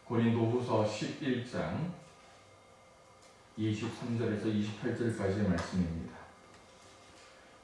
고린도후서 11장 23절에서 28절까지의 말씀입니다.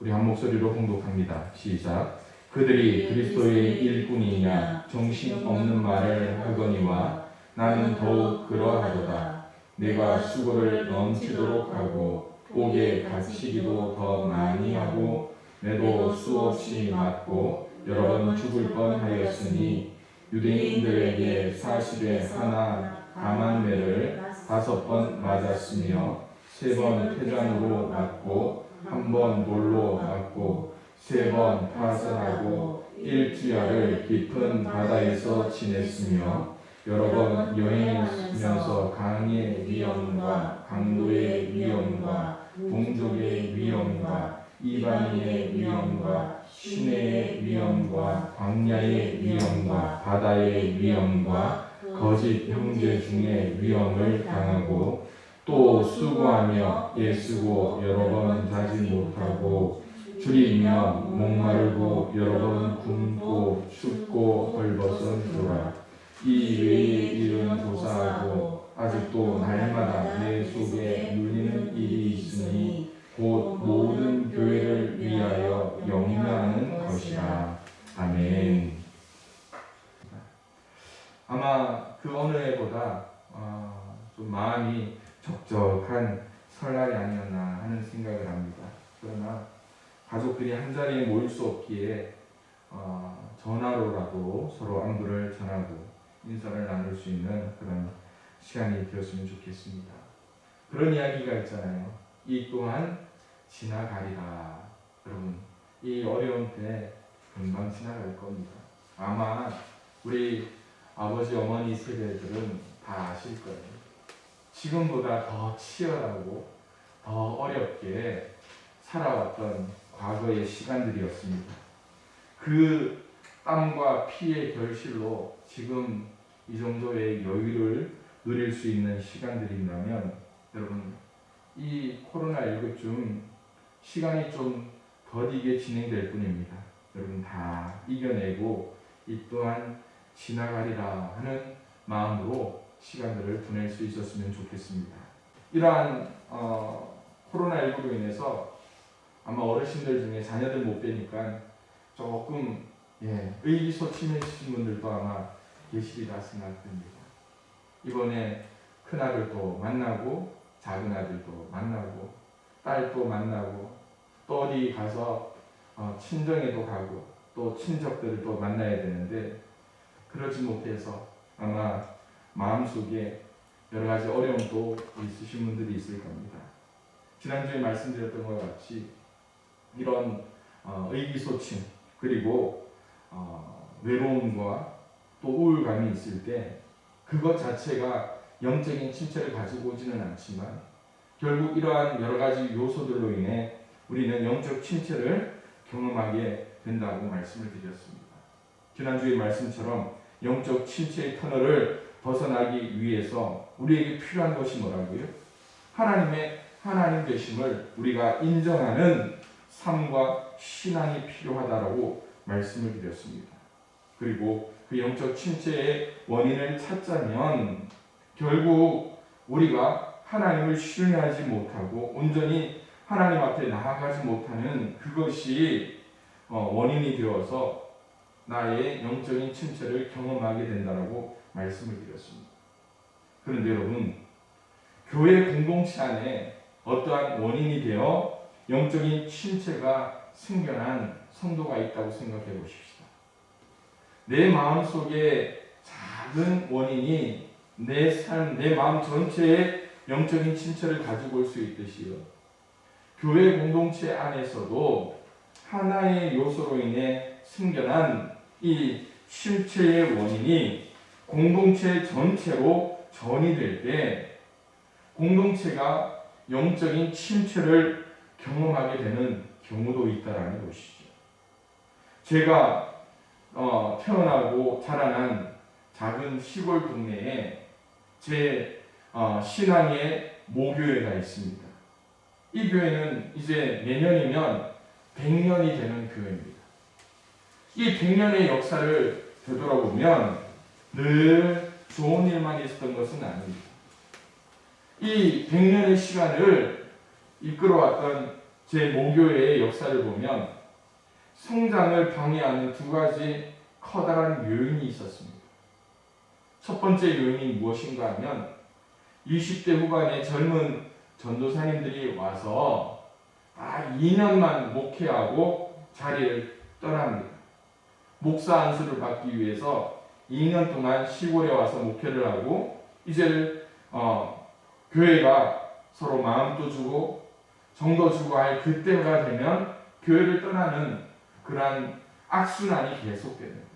우리 한 목소리로 봉독합니다. 시작. 그들이 그리스도의 일꾼이냐 정신 없는 말을 하거니와 나는 더욱 그러하도다. 내가 수고를 넘치도록 하고 옥에 갇히기도 더 많이 하고 매도 수없이 맞고 여러 번 죽을 뻔하였으니 유대인들에게 40에 하나 감한 매를 5번 맞았으며 3번 태장으로 맞고 1번 돌로 맞고 3번 파선하고 1주야를 깊은 바다에서 지냈으며 여러 번 여행하면서 강의 위험과 강도의 위험과 동족의 위험과 이방인의 위험과 시내의 위험과 광야의 위험과 바다의 위험과 거짓 형제 중에 위험을 당하고 또 수고하며 애쓰고 여러 번 자지 못하고 줄이며 목마르고 여러 번 굶고 춥고 헐벗어지더라. 이 외의 일은 도사하고 아직도 날마다 내 속에 눌리는 일이 있으니 곧 모든 교회를 위하여 영위하는 것이라. 아멘. 아마 그 어느 해보다 좀 마음이 적적한 설날이 아니었나 하는 생각을 합니다. 그러나 가족들이 한자리에 모일 수 없기에 전화로라도 서로 안부를 전하고 인사를 나눌 수 있는 그런 시간이 되었으면 좋겠습니다. 그런 이야기가 있잖아요. 이 또한 지나가리라. 여러분, 이 어려운 때 금방 지나갈 겁니다. 아마 우리 아버지 어머니 세대들은 다 아실 거예요. 지금보다 더 치열하고 더 어렵게 살아왔던 과거의 시간들이었습니다. 그 땀과 피의 결실로 지금 이 정도의 여유를 누릴 수 있는 시간들이라면 여러분, 이 코로나19 중 시간이 좀 더디게 진행될 뿐입니다. 여러분 다 이겨내고 이 또한 지나가리라 하는 마음으로 시간들을 보낼 수 있었으면 좋겠습니다. 이러한 코로나19로 인해서 아마 어르신들 중에 자녀들 못 뵈니까 조금 의기소침해지신 분들도 아마 계시리라 생각됩니다. 이번에 큰아들도 만나고 작은 아들도 만나고 딸도 만나고 또 어디 가서 친정에도 가고 또 친척들을 또 만나야 되는데 그러지 못해서 아마 마음속에 여러 가지 어려움도 있으신 분들이 있을 겁니다. 지난주에 말씀드렸던 것 같이 이런 의기소침 그리고 외로움과 또 우울감이 있을 때 그것 자체가 영적인 침체를 가지고 오지는 않지만 결국 이러한 여러 가지 요소들로 인해 우리는 영적 침체를 경험하게 된다고 말씀을 드렸습니다. 지난주의 말씀처럼 영적 침체의 터널을 벗어나기 위해서 우리에게 필요한 것이 뭐라고요? 하나님 되심을 우리가 인정하는 삶과 신앙이 필요하다라고 말씀을 드렸습니다. 그리고 그 영적 침체의 원인을 찾자면 결국 우리가 하나님을 신뢰하지 못하고 온전히 하나님 앞에 나아가지 못하는 그것이 원인이 되어서 나의 영적인 침체를 경험하게 된다라고 말씀을 드렸습니다. 그런데 여러분, 교회 공동체 안에 어떠한 원인이 되어 영적인 침체가 생겨난 성도가 있다고 생각해 보십시다. 내 마음속에 작은 원인이 내 삶, 내 마음 전체에 영적인 침체를 가지고 올 수 있듯이요. 교회 공동체 안에서도 하나의 요소로 인해 생겨난 이 침체의 원인이 공동체 전체로 전이될 때 공동체가 영적인 침체를 경험하게 되는 경우도 있다라는 것이죠. 제가 태어나고 자라난 작은 시골 동네에 제 신앙의 모교회가 있습니다. 이 교회는 이제 내년이면 100년이 되는 교회입니다. 이 100년의 역사를 되돌아보면 늘 좋은 일만 있었던 것은 아닙니다. 이 100년의 시간을 이끌어왔던 제 모교회의 역사를 보면 성장을 방해하는 두 가지 커다란 요인이 있었습니다. 첫 번째 요인이 무엇인가 하면 20대 후반의 젊은 전도사님들이 와서 2년만 목회하고 자리를 떠납니다. 목사 안수를 받기 위해서 2년 동안 시골에 와서 목회를 하고 이제 교회가 서로 마음도 주고 정도 주고 할 그때가 되면 교회를 떠나는 그러한 악순환이 계속됩니다.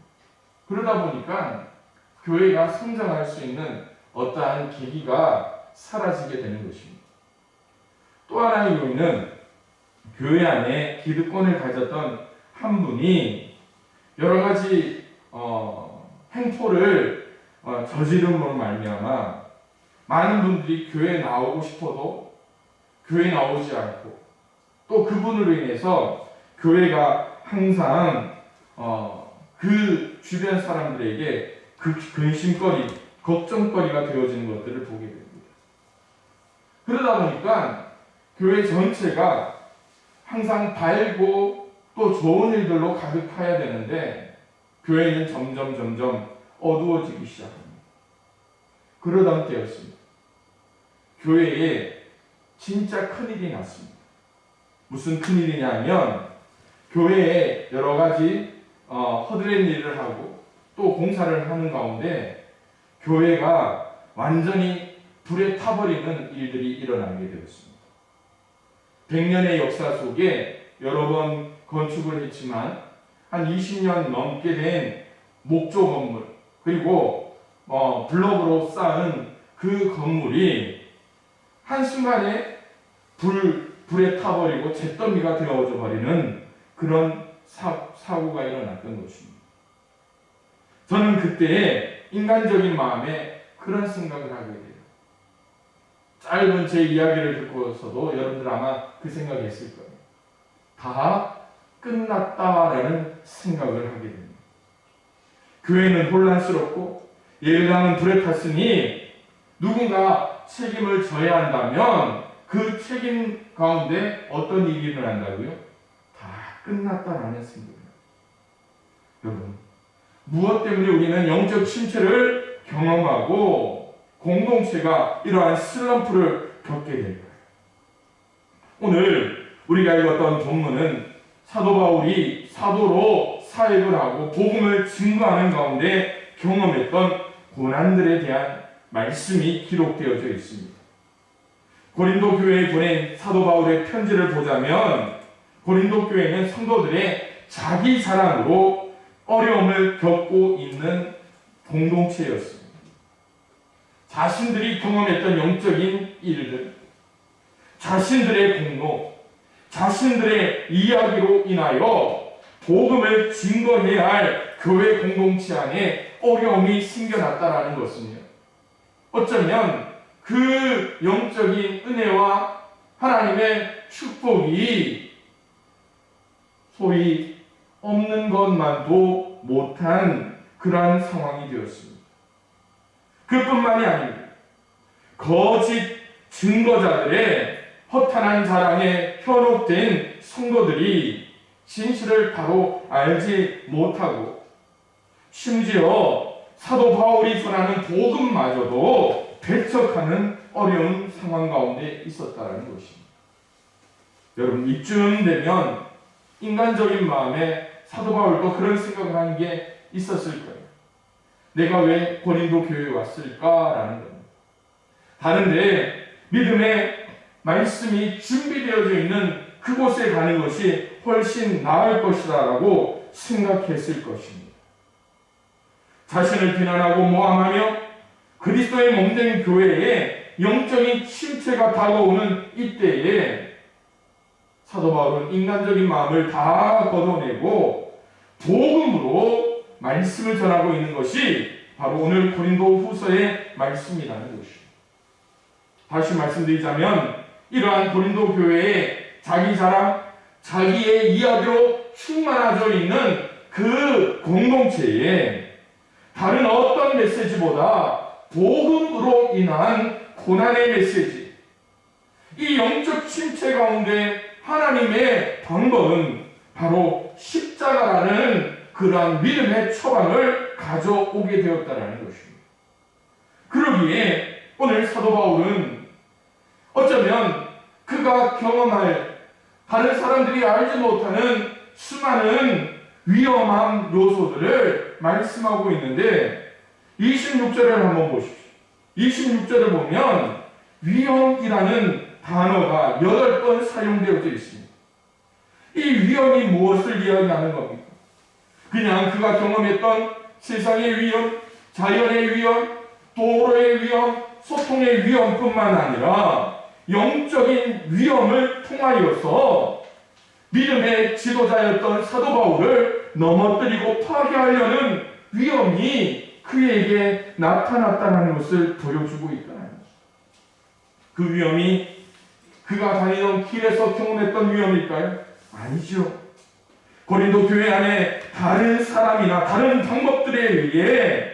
그러다 보니까 교회가 성장할 수 있는 어떠한 계기가 사라지게 되는 것입니다. 또 하나의 요인은 교회 안에 기득권을 가졌던 한 분이 여러 가지 행포를 저지름으로 말미암아 많은 분들이 교회에 나오고 싶어도 교회에 나오지 않고 또 그분으로 인해서 교회가 항상 그 주변 사람들에게 그 근심거리, 걱정거리가 되어지는 것들을 보게 됩니다. 그러다 보니까 교회 전체가 항상 밝고 또 좋은 일들로 가득해야 되는데 교회는 점점 어두워지기 시작합니다. 그러던 때였습니다. 교회에 진짜 큰일이 났습니다. 무슨 큰일이냐면 교회에 여러 가지 허드렛 일을 하고 또 공사를 하는 가운데 교회가 완전히 불에 타버리는 일들이 일어나게 되었습니다. 100년의 역사 속에 여러 번 건축을 했지만 한 20년 넘게 된 목조 건물 그리고 블럭으로 쌓은 그 건물이 한순간에 불에 타버리고 잿더미가 되어져 버리는 그런 사고가 일어났던 것입니다. 저는 그때 인간적인 마음에 그런 생각을 하게 돼요. 짧은 제 이야기를 듣고서도 여러분들 아마 그 생각했을 거예요. 다 끝났다라는 생각을 하게 됩니다. 교회는 혼란스럽고 예배당은 불에 탔으니 누군가 책임을 져야 한다면 그 책임 가운데 어떤 일이 일어난다고요? 다 끝났다라는 생각이에요. 여러분, 무엇 때문에 우리는 영적 침체를 경험하고 공동체가 이러한 슬럼프를 겪게 될까요? 오늘 우리가 읽었던 본문은 사도 바울이 사도로 사역을 하고 복음을 증거하는 가운데 경험했던 고난들에 대한 말씀이 기록되어져 있습니다. 고린도 교회에 보낸 사도 바울의 편지를 보자면 고린도 교회는 성도들의 자기 자랑으로 어려움을 겪고 있는 공동체였습니다. 자신들이 경험했던 영적인 일들, 자신들의 공로, 자신들의 이야기로 인하여 복음을 증거해야 할 교회 공동체 안에 어려움이 생겨났다라는 것은요. 어쩌면 그 영적인 은혜와 하나님의 축복이 소위 없는 것만도 못한 그러한 상황이 되었습니다. 그뿐만이 아닙니다. 거짓 증거자들의 허탄한 자랑에 현혹된 성도들이 진실을 바로 알지 못하고 심지어 사도 바울이 전하는 복음마저도 배척하는 어려운 상황 가운데 있었다는 것입니다. 여러분, 이쯤 되면 인간적인 마음에 사도 바울도 그런 생각을 하는 게 있었을 거예요. 내가 왜 고린도 교회에 왔을까라는 겁니다. 다른데 믿음의 말씀이 준비되어져 있는 그곳에 가는 것이 훨씬 나을 것이다라고 생각했을 것입니다. 자신을 비난하고 모함하며 그리스도의 몸된 교회에 영적인 침체가 다가오는 이때에 사도 바울은 인간적인 마음을 다 걷어내고 복음으로 말씀을 전하고 있는 것이 바로 오늘 고린도 후서의 말씀이라는 것입니다. 다시 말씀드리자면 이러한 고린도 교회의 자기 자랑, 자기의 이야기로 충만하져 있는 그 공동체에 다른 어떤 메시지보다 복음으로 인한 고난의 메시지, 이 영적 침체 가운데 하나님의 방법은 바로 십자가라는 그러한 믿음의 처방을 가져오게 되었다는 것입니다. 그러기에 오늘 사도 바울은 어쩌면 그가 경험할 다른 사람들이 알지 못하는 수많은 위험한 요소들을 말씀하고 있는데 26절을 한번 보십시오. 26절을 보면 위험이라는 단어가 8번 사용되어져 있습니다. 이 위험이 무엇을 이야기하는 겁니까? 그냥 그가 경험했던 세상의 위험, 자연의 위험, 도로의 위험, 소통의 위험뿐만 아니라 영적인 위험을 통하여서 믿음의 지도자였던 사도 바울을 넘어뜨리고 파괴하려는 위험이 그에게 나타났다는 것을 보여주고 있다는 것입니다. 그 위험이 그가 다니던 길에서 경험했던 위험일까요? 아니죠. 고린도 교회 안에 다른 사람이나 다른 방법들에 의해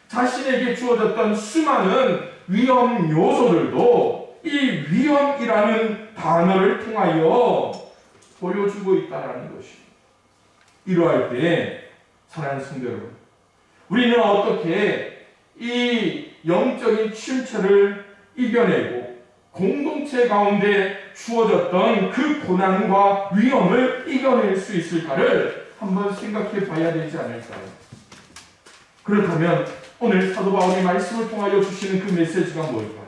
자신에게 주어졌던 수많은 위험 요소들도 이 위험이라는 단어를 통하여 보여주고 있다는 것입니다. 이러할 때 사랑하는 성도 여러분, 우리는 어떻게 이 영적인 침체를 이겨내고 공동체 가운데 주어졌던 그 고난과 위험을 이겨낼 수 있을까를 한번 생각해 봐야 되지 않을까요? 그렇다면 오늘 사도 바울이 말씀을 통하여 주시는 그 메시지가 뭘까요?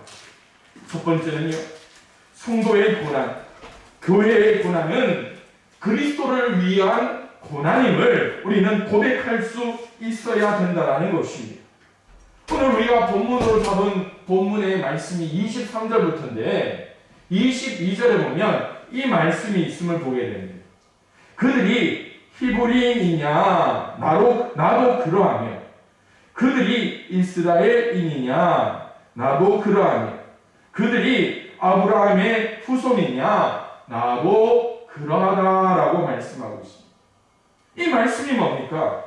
첫 번째는요, 성도의 고난, 교회의 고난은 그리스도를 위한 고난임을 우리는 고백할 수 있어야 된다는 것입니다. 오늘 우리가 본문으로 잡은 본문의 말씀이 23절부터인데 22절에 보면 이 말씀이 있음을 보게 됩니다. 그들이 히브리인이냐 나도 그러하며, 그들이 이스라엘인이냐 나도 그러하며, 그들이 아브라함의 후손이냐 나도 그러하다라고 말씀하고 있습니다. 이 말씀이 뭡니까?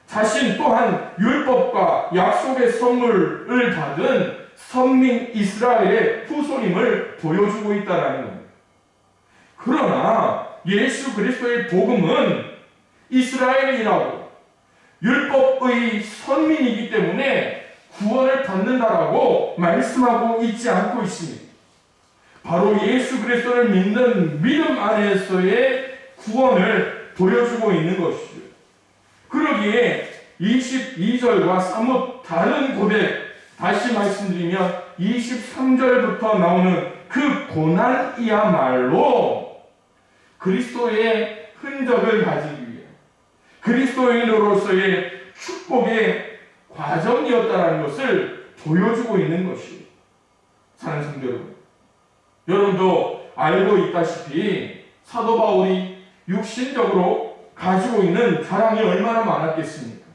자신 또한 율법과 약속의 선물을 받은 선민 이스라엘의 후손임을 보여주고 있다는 겁니다. 그러나 예수 그리스도의 복음은 이스라엘이라고 율법의 선민이기 때문에 구원을 받는다라고 말씀하고 있지 않고 있습니다. 바로 예수 그리스도를 믿는 믿음 안에서의 구원을 보여주고 있는 것이죠. 그러기에 22절과 사뭇 다른 고백, 다시 말씀드리면 23절부터 나오는 그 고난이야말로 그리스도의 흔적을 가지기 위해 그리스도인으로서의 축복의 과정이었다는 것을 보여주고 있는 것이에요. 사랑하는 성도 여러분, 여러분도 알고 있다시피 사도 바울이 육신적으로 가지고 있는 자랑이 얼마나 많았겠습니까?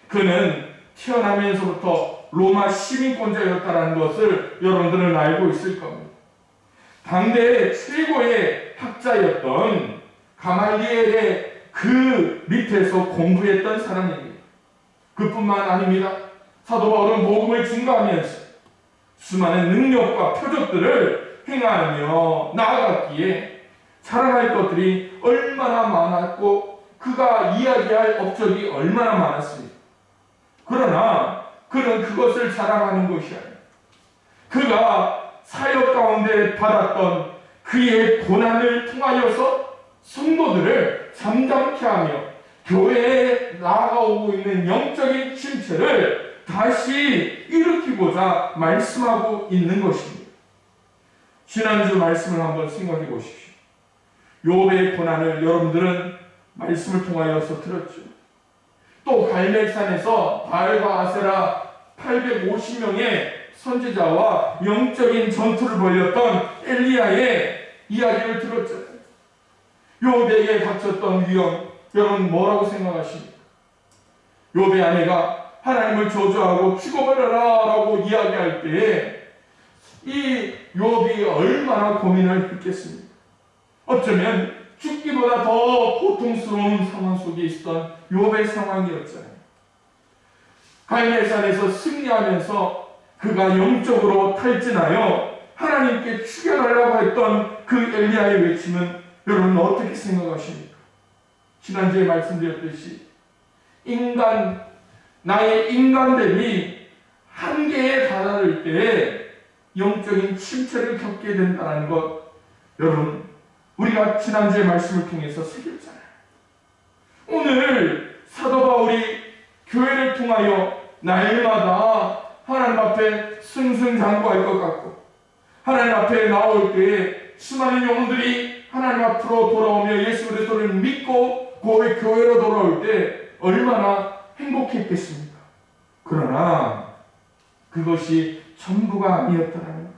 그는 태어나면서부터 로마 시민권자였다는 것을 여러분들은 알고 있을 겁니다. 당대의 최고의 학자였던 가말리엘의 그 밑에서 공부했던 사람입니다. 그뿐만 아닙니다. 사도 바울은 복음을 증거하면서 수많은 능력과 표적들을 행하며 나아갔기에 자랑할 것들이 얼마나 많았고 그가 이야기할 업적이 얼마나 많았습니까? 그러나 그는 그것을 자랑하는 것이 아니에요. 그가 사역 가운데 받았던 그의 고난을 통하여서 성도들을 잠잠케 하며 교회에 나아가고 있는 영적인 침체를 다시 일으키고자 말씀하고 있는 것입니다. 지난주 말씀을 한번 생각해 보십시오. 욥의 고난을 여러분들은 말씀을 통하여서 들었죠. 또 갈멜산에서 바알과 아세라 850명의 선지자와 영적인 전투를 벌였던 엘리야의 이야기를 들었잖아요. 욥에게 닥쳤던 위험, 여러분 뭐라고 생각하십니까? 욥의 아내가 하나님을 저주하고 죽어버려라 라고 이야기할 때에 이 욥이 얼마나 고민을 했겠습니까? 어쩌면 죽기보다 더 고통스러운 상황 속에 있었던 욥의 상황이었잖아요. 갈멜산에서 승리하면서 그가 영적으로 탈진하여 하나님께 죽여달라고 했던 그 엘리야의 외침은 여러분 어떻게 생각하십니까? 지난주에 말씀드렸듯이 나의 인간됨이 한계에 다다를 때에 영적인 침체를 겪게 된다는 것, 여러분 우리가 지난주의 말씀을 통해서 새겼잖아요. 오늘 사도 바울이 교회를 통하여 날마다 하나님 앞에 승승장구할 것 같고, 하나님 앞에 나올 때에 수많은 영혼들이 하나님 앞으로 돌아오며 예수 그리스도를 믿고 교회로 돌아올 때 얼마나 행복했겠습니까? 그러나 그것이 전부가 아니었다는 거예요.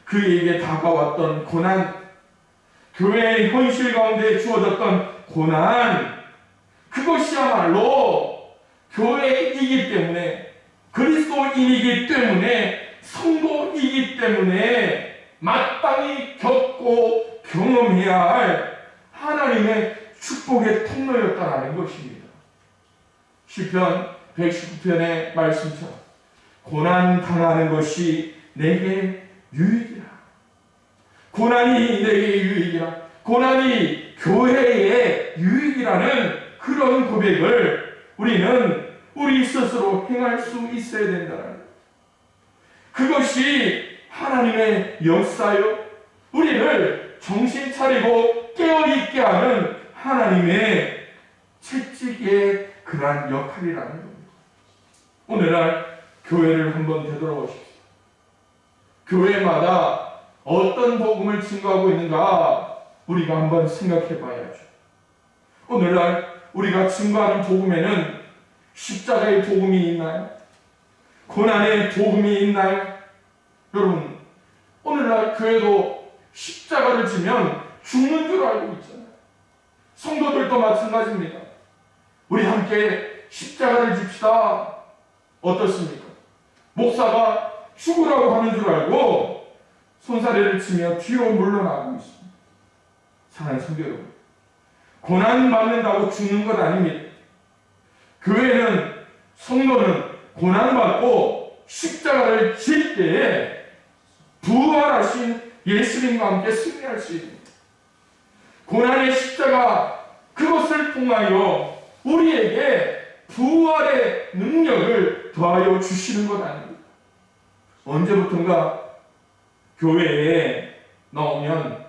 그에게 다가왔던 고난, 교회의 현실 가운데 주어졌던 고난, 그것이야말로 교회이기 때문에, 그리스도인이기 때문에, 성도이기 때문에 마땅히 겪고 경험해야 할 하나님의 축복의 통로였다는 것입니다. 시편 119편의 말씀처럼 고난 당하는 것이 내게 유익이라. 고난이 내게 유익이라. 고난이 교회의 유익이라는 그런 고백을 우리는 우리 스스로 행할 수 있어야 된다는 거예요. 그것이 하나님의 역사요, 우리를 정신 차리고 깨어있게 하는 하나님의 채찍의 그러한 역할이라는 겁니다. 오늘날 교회를 한번 되돌아보십시오. 교회마다 어떤 복음을 증거하고 있는가 우리가 한번 생각해 봐야죠. 오늘날 우리가 증거하는 복음에는 십자가의 복음이 있나요? 고난의 복음이 있나요? 여러분, 오늘날 교회도 십자가를 지면 죽는 줄 알고 있잖아요. 성도들도 마찬가지입니다. 우리 함께 십자가를 집시다. 어떻습니까? 목사가 죽으라고 하는 줄 알고 손사래를 치며 뒤로 물러나고 있습니다. 사랑하는 성도 여러분, 고난 받는다고 죽는 것 아닙니다. 교회는, 성도는 고난받고 십자가를 질 때에 부활하신 예수님과 함께 승리할 수 있습니다. 고난의 십자가, 그것을 통하여 우리에게 부활의 능력을 더하여 주시는 것 아닙니다. 언제부턴가 교회에 나오면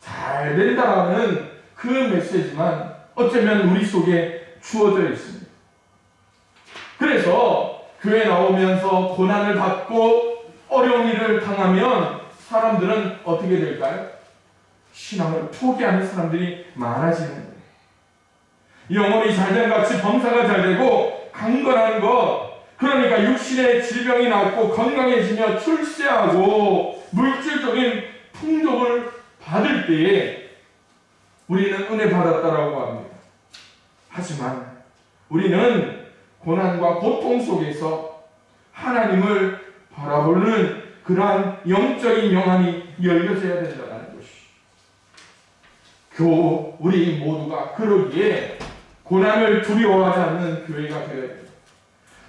잘 된다는 그 메시지만 어쩌면 우리 속에 주어져 있습니다. 그래서 교회 나오면서 고난을 받고 어려운 일을 당하면 사람들은 어떻게 될까요? 신앙을 포기하는 사람들이 많아지는 거예요. 영혼이 잘된 같이 범사가 잘되고 강건한 것, 그러니까 육신의 질병이 낫고 건강해지며 출세하고 물질적인 풍족을 받을 때에 우리는 은혜 받았다라고 합니다. 하지만 우리는 고난과 고통 속에서 하나님을 바라보는 그러한 영적인 영안이 열려져야 된다는 것이, 우리 모두가 그러기에 고난을 두려워하지 않는 교회가 되어야 됩니다.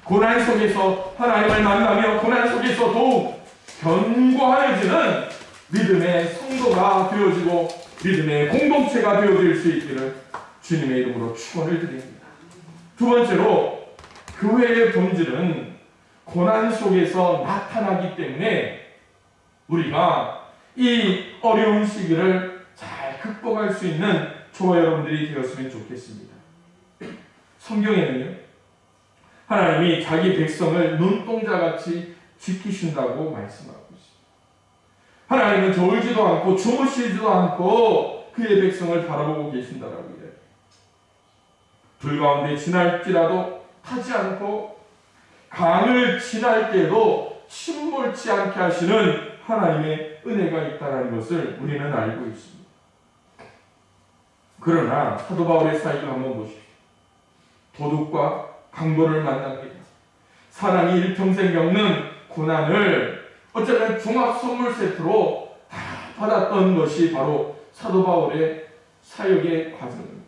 고난 속에서 하나님을 만나며 고난 속에서 더욱 견고해지는 믿음의 성도가 되어지고 믿음의 공동체가 되어질 수 있기를 주님의 이름으로 축원을 드립니다. 두 번째로, 교회의 본질은 고난 속에서 나타나기 때문에 우리가 이 어려운 시기를 잘 극복할 수 있는 저와 여러분들이 되었으면 좋겠습니다. 성경에는요, 하나님이 자기 백성을 눈동자같이 지키신다고 말씀하고 있습니다. 하나님은 졸지도 않고 주무시지도 않고 그의 백성을 바라보고 계신다라고 이래요. 불 가운데 지날지라도 타지 않고 강을 지날 때도 침몰치 않게 하시는 하나님의 은혜가 있다는 것을 우리는 알고 있습니다. 그러나 사도 바울의 사역을 한번 보십시오. 도둑과 강도를 만납니다. 사람이 일평생 겪는 고난을 어쩌면 종합 선물 세트로 다 받았던 것이 바로 사도 바울의 사역의 과정입니다.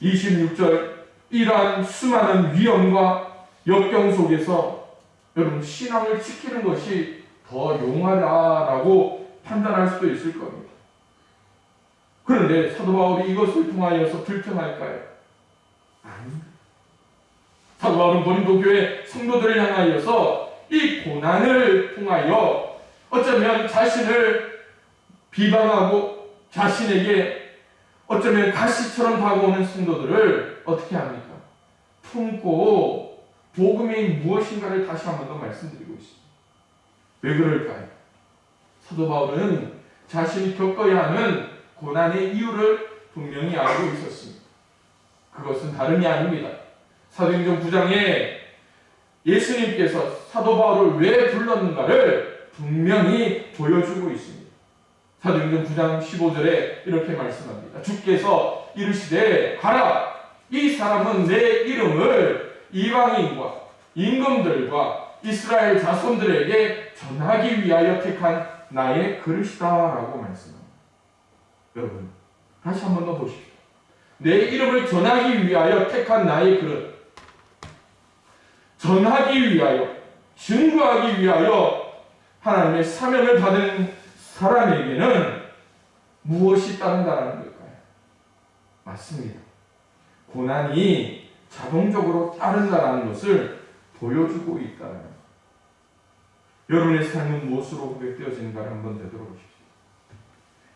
26절, 이러한 수많은 위험과 역경 속에서 여러분 신앙을 지키는 것이 더 용하다라고 판단할 수도 있을 겁니다. 그런데 사도 바울이 이것을 통하여서 불평할까요? 아닙니다. 사도 바울은 고린도 교회 성도들을 향하여서 이 고난을 통하여 어쩌면 자신을 비방하고 자신에게 어쩌면 가시처럼 다가오는 성도들을 어떻게 합니까? 품고 복음이 무엇인가를 다시 한 번 더 말씀드리고 있습니다. 왜 그럴까요? 사도 바울은 자신이 겪어야 하는 고난의 이유를 분명히 알고 있었습니다. 그것은 다름이 아닙니다. 사도행전 9장에 예수님께서 사도 바울을 왜 불렀는가를 분명히 보여주고 있습니다. 사도행전 9장 15절에 이렇게 말씀합니다. 주께서 이르시되 가라! 이 사람은 내 이름을 이방인과 임금들과 이스라엘 자손들에게 전하기 위하여 택한 나의 그릇이다 라고 말씀합니다. 여러분 다시 한 번 더 보십시오. 내 이름을 전하기 위하여 택한 나의 그릇, 전하기 위하여, 증거하기 위하여 하나님의 사명을 받은 사람에게는 무엇이 따른다는 걸까요? 맞습니다. 고난이 자동적으로 따른다는 것을 보여주고 있다는. 여러분의 삶은 무엇으로 고백되어지는가를 한번 되돌아보십시오.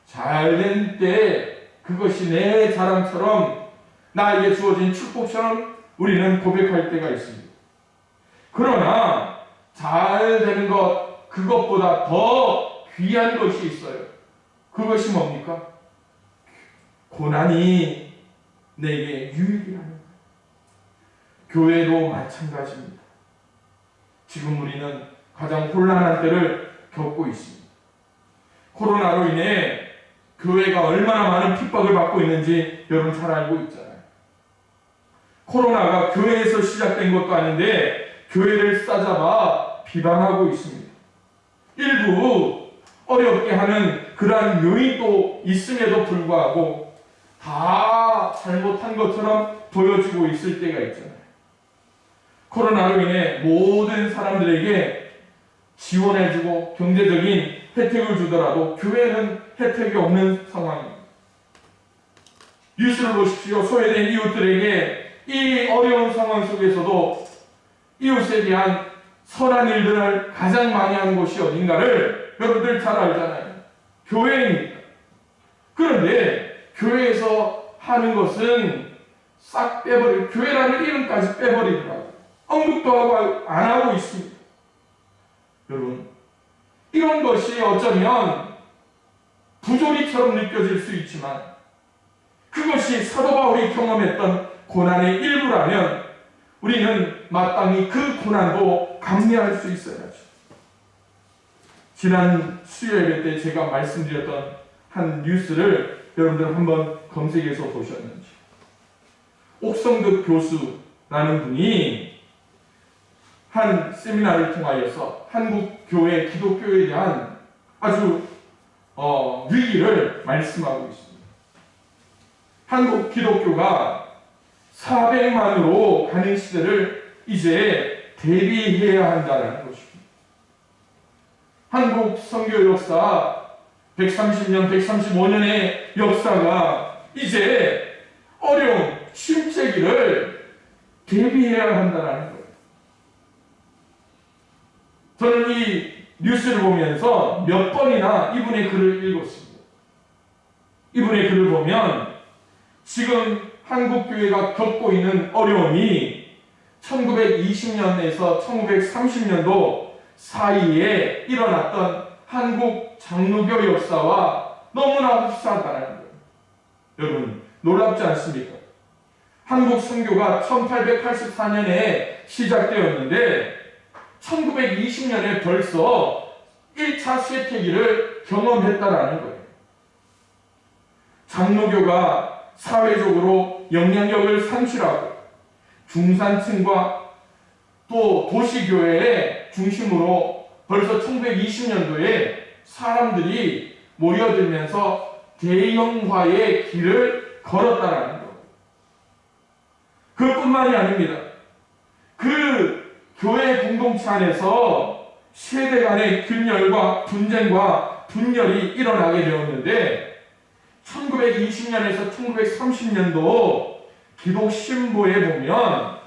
잘된 때 그것이 내 자랑처럼 나에게 주어진 축복처럼 우리는 고백할 때가 있습니다. 그러나 잘 되는 것, 그것보다 더 귀한 것이 있어요. 그것이 뭡니까? 고난이 내게 유익이라는 거예요. 교회도 마찬가지입니다. 지금 우리는 가장 혼란한 때를 겪고 있습니다. 코로나로 인해 교회가 얼마나 많은 핍박을 받고 있는지 여러분 잘 알고 있잖아요. 코로나가 교회에서 시작된 것도 아닌데 교회를 싸잡아 비방하고 있습니다. 일부 어렵게 하는 그러한 요인도 있음에도 불구하고 다 잘못한 것처럼 보여지고 있을 때가 있잖아요. 코로나로 인해 모든 사람들에게 지원해주고 경제적인 혜택을 주더라도 교회는 혜택이 없는 상황입니다. 뉴스를 보십시오. 소외된 이웃들에게 이 어려운 상황 속에서도 이웃에 대한 선한 일들을 가장 많이 하는 곳이 어딘가를 여러분들 잘 알잖아요. 교회입니다. 그런데 교회에서 하는 것은 싹 빼버리고 교회라는 이름까지 빼버리더라고요. 언급도 하고 안 하고 있습니다. 여러분 이런 것이 어쩌면 부조리처럼 느껴질 수 있지만 그것이 사도 바울이 경험했던 고난의 일부라면 우리는 마땅히 그 고난도 감내할 수 있어야죠. 지난 수요일 때 제가 말씀드렸던 한 뉴스를 여러분들 한번 검색해서 보셨는지, 옥성득 교수라는 분이 한 세미나를 통하여서 한국 교회 기독교에 대한 아주 위기를 말씀하고 있습니다. 한국 기독교가 400만으로 가는 시대를 이제 대비해야 한다는 것입니다. 한국 선교 역사 130년, 135년의 역사가 이제 어려운 침체기를 대비해야 한다는 거예요. 저는 이 뉴스를 보면서 몇 번이나 이분의 글을 읽었습니다. 이분의 글을 보면 지금 한국교회가 겪고 있는 어려움이 1920년에서 1930년도 사이에 일어났던 한국 장로교 역사와 너무나 흡사하다는 거예요. 여러분 놀랍지 않습니까? 한국 선교가 1884년에 시작되었는데 1920년에 벌써 1차 쇠퇴기를 경험했다라는 거예요. 장로교가 사회적으로 영향력을 산출하고 중산층과 또 도시교회의 중심으로 벌써 1920년도에 사람들이 모여들면서 대형화의 길을 걸었다는 거예요. 그것뿐만이 아닙니다. 그 교회 공동체 안에서 세대 간의 균열과 분쟁과 분열이 일어나게 되었는데 1920년에서 1930년도 기독 신보에 보면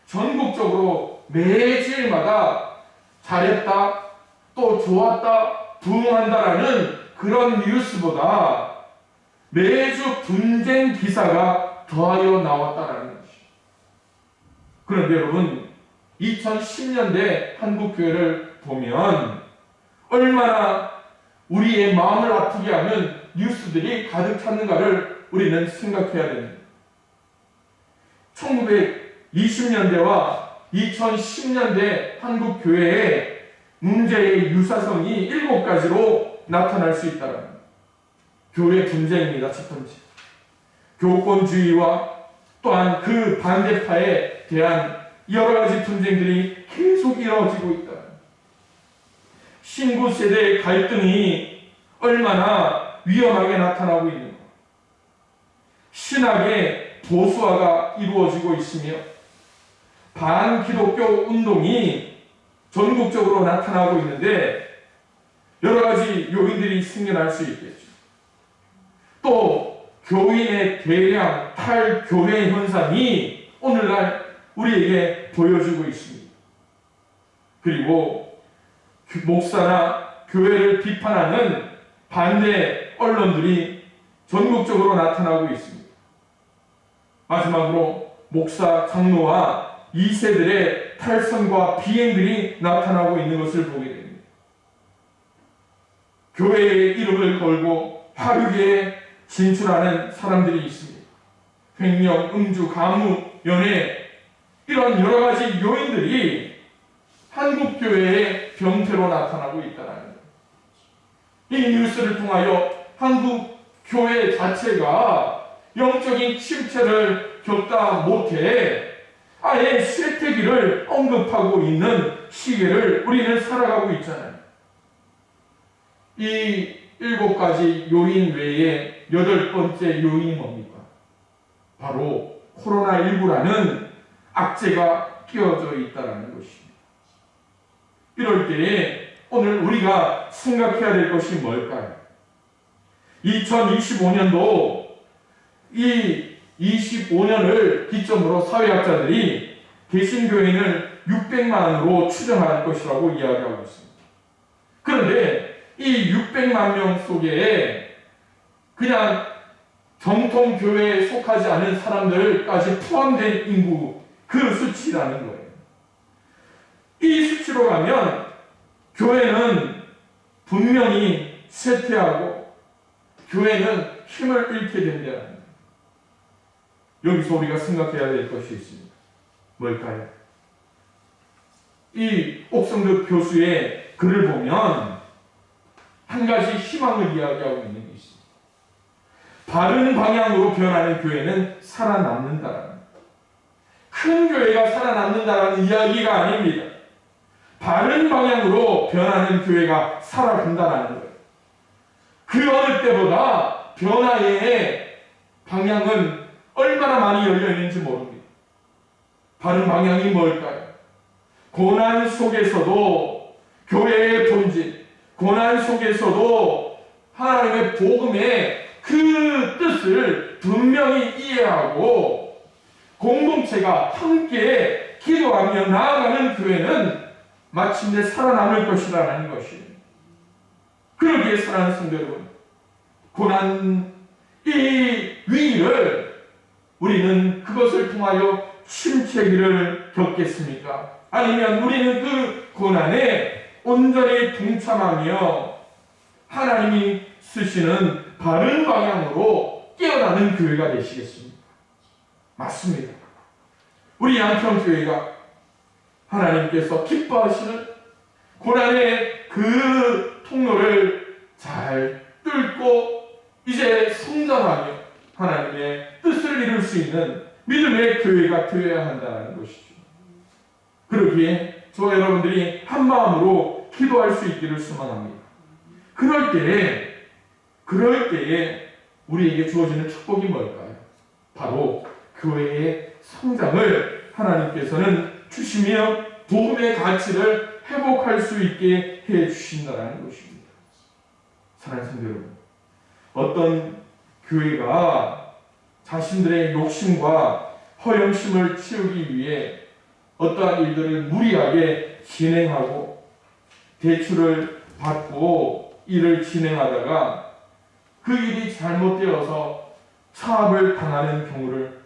전국적으로 매주일마다 잘했다, 또 좋았다, 부흥한다라는 그런 뉴스보다 매주 분쟁 기사가 더하여 나왔다라는 것이죠. 그런데 여러분, 2010년대 한국교회를 보면 얼마나 우리의 마음을 아프게 하는 뉴스들이 가득 찼는가를 우리는 생각해야 됩니다. 1920년대와 2010년대 한국교회의 문제의 유사성이 7가지로 나타날 수 있다는 거예요. 교회 분쟁입니다. 첫 번째, 교권주의와 또한 그 반대파에 대한 여러 가지 분쟁들이 계속 이루어지고 있다. 신구 세대의 갈등이 얼마나 위험하게 나타나고 있는가. 신학의 보수화가 이루어지고 있으며 반기독교 운동이 전국적으로 나타나고 있는데 여러 가지 요인들이 생겨날 수 있겠죠. 또 교인의 대량 탈교회 현상이 오늘날 우리에게 보여주고 있습니다. 그리고 목사나 교회를 비판하는 반대 언론들이 전국적으로 나타나고 있습니다. 마지막으로 목사, 장로와 2세들의 탈선과 비행들이 나타나고 있는 것을 보게 됩니다. 교회의 이름을 걸고 화류계에 진출하는 사람들이 있습니다. 횡령, 음주, 가무, 연애, 이런 여러 가지 요인들이 한국교회의 병폐로 나타나고 있다는 거예요. 이 뉴스를 통하여 한국교회 자체가 영적인 침체를 겪다 못해 아예 쇠퇴기를 언급하고 있는 시기를 우리는 살아가고 있잖아요. 이 7가지 요인 외에 8번째 요인이 뭡니까? 바로 코로나19라는 악재가 끼어져 있다는 것입니다. 이럴 때에 오늘 우리가 생각해야 될 것이 뭘까요? 2025년도 이 25년을 기점으로 사회학자들이 개신교인을 600만으로 추정할 것이라고 이야기하고 있습니다. 그런데 이 600만 명 속에 그냥 정통교회에 속하지 않은 사람들까지 포함된 인구, 그 수치라는 거예요. 이 수치로 가면 교회는 분명히 쇠퇴하고 교회는 힘을 잃게 된다는 거예요. 여기서 우리가 생각해야 될 것이 있습니다. 뭘까요? 이 옥성득 교수의 글을 보면 한 가지 희망을 이야기하고 있는 게 있습니다. 바른 방향으로 변하는 교회는 살아남는다라는 거예요. 큰 교회가 살아남는다라는 이야기가 아닙니다. 바른 방향으로 변하는 교회가 살아간다는 거예요. 그 어느 때보다 변화의 방향은 얼마나 많이 열려있는지 모릅니다. 바른 방향이 뭘까요? 고난 속에서도 교회의 본질, 고난 속에서도 하나님의 복음의 그 뜻을 분명히 이해하고 공동체가 함께 기도하며 나아가는 교회는 마침내 살아남을 것이라는 것이에요. 그러기에 사랑하는 성도 여러분, 고난 이 위기를 우리는 그것을 통하여 침체기를 겪겠습니까? 아니면 우리는 그 고난에 온전히 동참하며 하나님이 쓰시는 바른 방향으로 깨어나는 교회가 되시겠습니까? 맞습니다. 우리 양평교회가 하나님께서 기뻐하시는 고난의 그 통로를 잘 뚫고 이제 성장하며 하나님의 뜻을 이룰 수 있는 믿음의 교회가 되어야 한다는 것이죠. 그러기에 저와 여러분들이 한 마음으로 기도할 수 있기를 소망합니다. 그럴 때에 우리에게 주어지는 축복이 뭘까요? 바로 교회의 성장을 하나님께서는 주시며 복음의 가치를 회복할 수 있게 해 주신다는 것입니다. 사랑하는 성도 여러분, 어떤 교회가 자신들의 욕심과 허영심을 채우기 위해 어떠한 일들을 무리하게 진행하고 대출을 받고 일을 진행하다가 그 일이 잘못되어서 차압을 당하는 경우를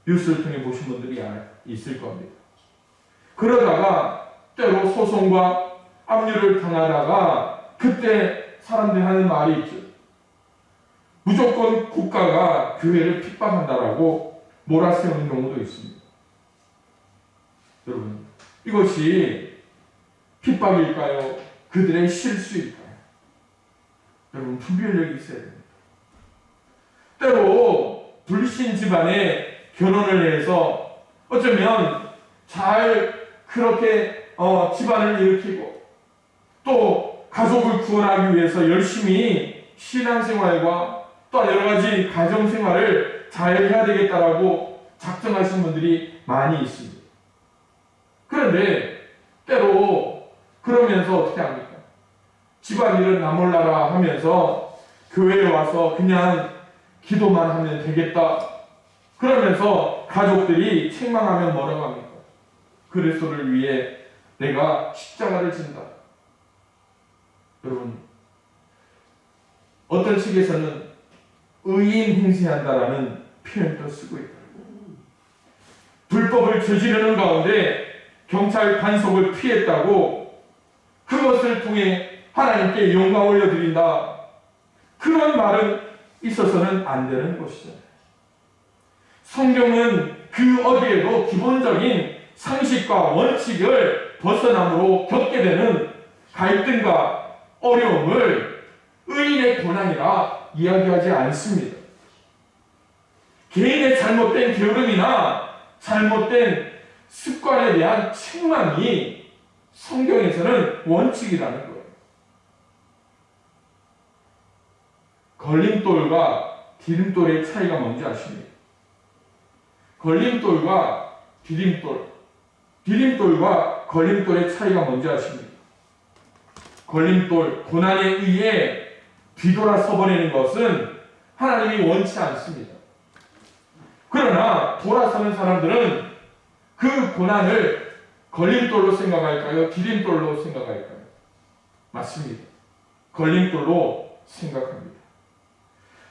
뉴스를 통해 보신 분들이 있을 겁니다. 그러다가 때로 소송과 압류를 당하다가 그때 사람들이 하는 말이 있죠. 무조건 국가가 교회를 핍박한다라고 몰아세우는 경우도 있습니다. 여러분, 이것이 핍박일까요? 그들의 실수일까요? 여러분, 분별력이 있어야 됩니다. 때로 불신 집안에 결혼을 해서 어쩌면 잘 그렇게 집안을 일으키고 또 가족을 구원하기 위해서 열심히 신앙생활과 또 여러 가지 가정생활을 잘 해야 되겠다라고 작정하신 분들이 많이 있습니다. 그런데 때로 그러면서 어떻게 합니까? 집안일은 나 몰라라 하면서 교회에 와서 그냥 기도만 하면 되겠다. 그러면서 가족들이 책망하면 뭐라고 합니까? 그리스도를 위해 내가 십자가를 진다. 여러분, 어떤 책에서는 의인 행세한다라는 표현도 쓰고 있다. 불법을 저지르는 가운데 경찰 단속을 피했다고 그것을 통해 하나님께 영광 올려드린다. 그런 말은 있어서는 안 되는 것이죠. 성경은 그 어디에도 기본적인 상식과 원칙을 벗어남으로 겪게 되는 갈등과 어려움을 의인의 고난이라 이야기하지 않습니다. 개인의 잘못된 게으름이나 잘못된 습관에 대한 책망이 성경에서는 원칙이라는 거예요. 걸림돌과 디딤돌의 차이가 뭔지 아십니까? 걸림돌과 디딤돌, 디딤돌과 걸림돌의 차이가 뭔지 아십니까? 걸림돌, 고난에 의해 뒤돌아 서버리는 것은 하나님이 원치 않습니다. 그러나 돌아서는 사람들은 그 고난을 걸림돌로 생각할까요? 디딤돌로 생각할까요? 맞습니다. 걸림돌로 생각합니다.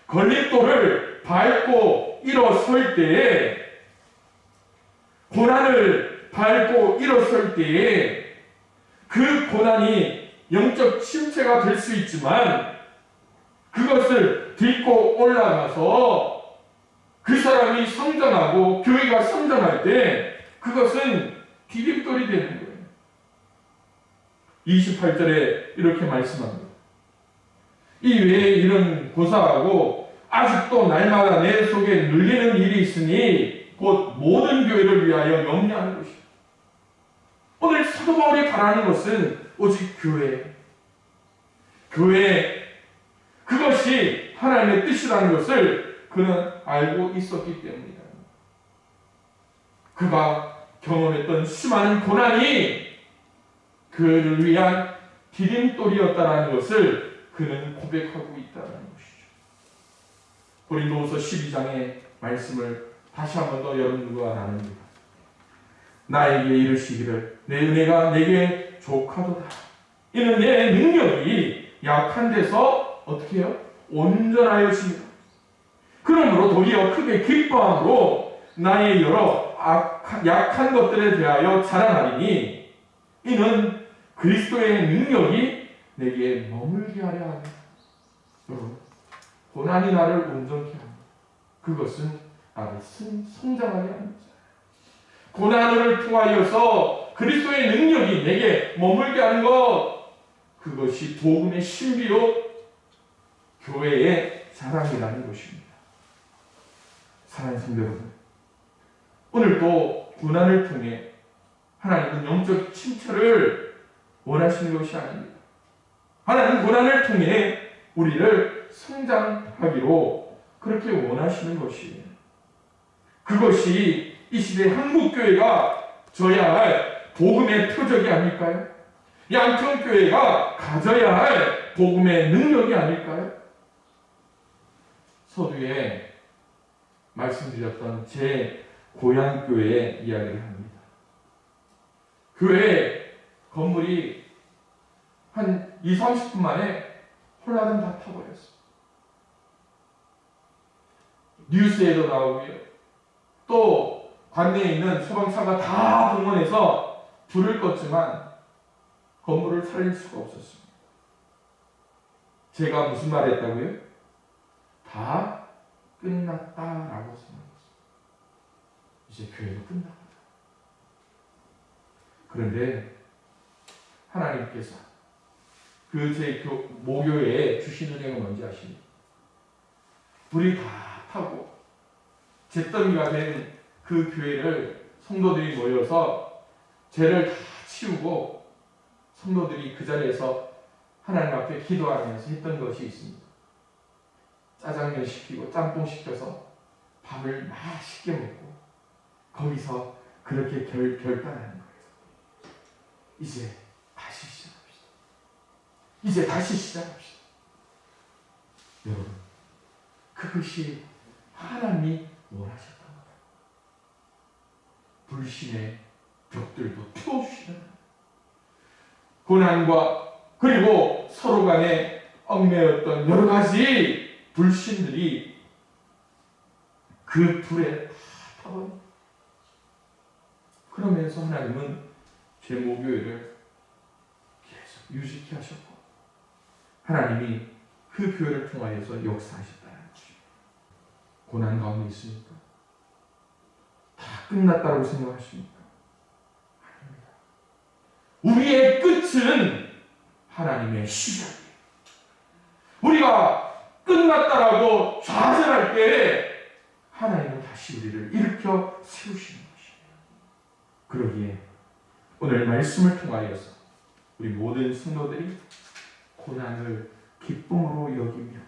걸림돌을 밟고 일어설 때에, 고난을 밟고 일어설 때에 그 고난이 영적 침체가 될 수 있지만 그것을 딛고 올라가서 그 사람이 성장하고 교회가 성장할 때 그것은 디딤돌이 되는 거예요. 28절에 이렇게 말씀합니다. 이 외에 이런 고사하고 아직도 날마다 내 속에 눌리는 일이 있으니 곧 모든 교회를 위하여 염려하는 것이다. 오늘 사도 바울이 바라는 것은 오직 교회, 그것이 하나님의 뜻이라는 것을 그는 알고 있었기 때문이다. 그가 경험했던 수많은 고난이 그를 위한 디딤돌이었다는 것을 그는 고백하고 있다는 것이죠. 고린도후서 12장의 말씀을 다시 한 번 더 여러분과 나눕니다. 나에게 이르시기를 내 은혜가 내게 족하도다. 이는 내 능력이 약한 데서 어떻게 해요? 온전하여집니다. 그러므로 도리어 크게 기뻐함으로 나의 여러 약한 것들에 대하여 자랑하리니 이는 그리스도의 능력이 내게 머물게 하려 합니다. 여러분, 고난이 나를 온전케 합니다. 그것은 나를 성장하게 합니다. 고난을 통하여서 그리스도의 능력이 내게 머물게 하는 것, 그것이 복음의 신비요 교회의 자랑이라는 것입니다. 사랑하는 성도 여러분, 오늘도 고난을 통해 하나님은 영적 침체를 원하시는 것이 아닙니다. 하나님은 고난을 통해 우리를 성장하기로 그렇게 원하시는 것이에요. 그것이 이 시대 한국교회가 져야 할 복음의 표적이 아닐까요? 양평교회가 가져야 할 복음의 능력이 아닐까요? 서두에 말씀드렸던 제 고향교회의 이야기를 합니다. 교회 건물이 한 20-30분 만에 홀라당 다 타버렸어요. 뉴스에도 나오고요. 또 관내에 있는 소방차가 다 동원해서 불을 껐지만 건물을 살릴 수가 없었습니다. 제가 무슨 말 했다고요? 다 끝났다라고 생각했습니다. 이제 교회도 끝나고. 그런데 하나님께서 그 제 모교에 주신 은혜가 뭔지 아십니까? 불이 다 타고 잿더미가 된 그 교회를 성도들이 모여서 죄를 다 치우고 성도들이 그 자리에서 하나님 앞에 기도하면서 했던 것이 있습니다. 짜장면 시키고 짬뽕 시켜서 밥을 맛있게 먹고 거기서 그렇게 결단하는 거예요. 이제 다시 시작합시다. 이제 다시 시작합시다. 여러분, 그것이 하나님이 원하셨던 거예요. 불신의 벽들도 펴주시는 거예요. 고난과 그리고 서로 간에 얽매였던 여러 가지 불신들이 그 불에 다 타버립니다. 그러면서 하나님은 제 모교회를 계속 유지케 하셨고 하나님이 그 교회를 통하여서 역사하셨다는 것입니다. 고난 가운데 있습니까? 다 끝났다고 생각하십니까? 아닙니다. 우리의 끝은 하나님의 시작이에요. 우리가 끝났다라고 좌절할 때 하나님은 다시 우리를 일으켜 세우시는 것입니다. 그러기에 오늘 말씀을 통하여서 우리 모든 성도들이 고난을 기쁨으로 여기며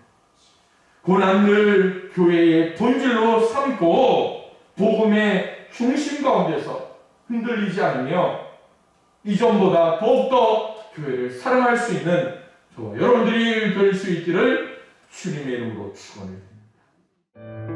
고난을 교회의 본질로 삼고 복음의 중심 가운데서 흔들리지 않으며 이전보다 더욱더 교회를 사랑할 수 있는 저와 여러분들이 될 수 있기를 주님의 이름으로 축원을 드립니다.